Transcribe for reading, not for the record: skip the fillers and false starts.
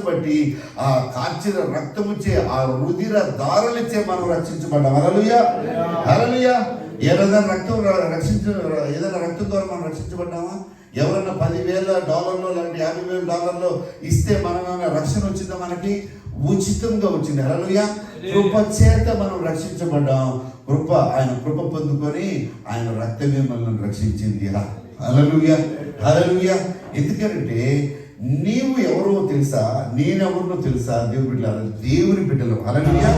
బట్టి ఆ కార్చిన రక్తముచ్చే ఆ రుధిర దారులిచ్చే మనం రక్షించబడ్డాం. హల్లెలూయా, హల్లెలూయా. ఏదైనా రక్తం ఏదైనా రక్తం ద్వారా మనం రక్షించబడ్డామా? ఎవరన్నా $10,000 లేదంటే $50,000 ఇస్తే మనమైనా రక్షణ వచ్చిందా? మనకి ఉచితంగా వచ్చింది. హల్లెలూయా. కృప చేత మనం రక్షించబడ్డాం. ఆయన కృప పొందుకొని ఆయన రక్తమే మనల్ని రక్షించింది. హల్లెలూయా, హల్లెలూయా. ఎందుకంటే నీవు ఎవరో తెలుసా, నేనెవరినో తెలుసా? దేవుని బిడ్డలు. హల్లెలూయా.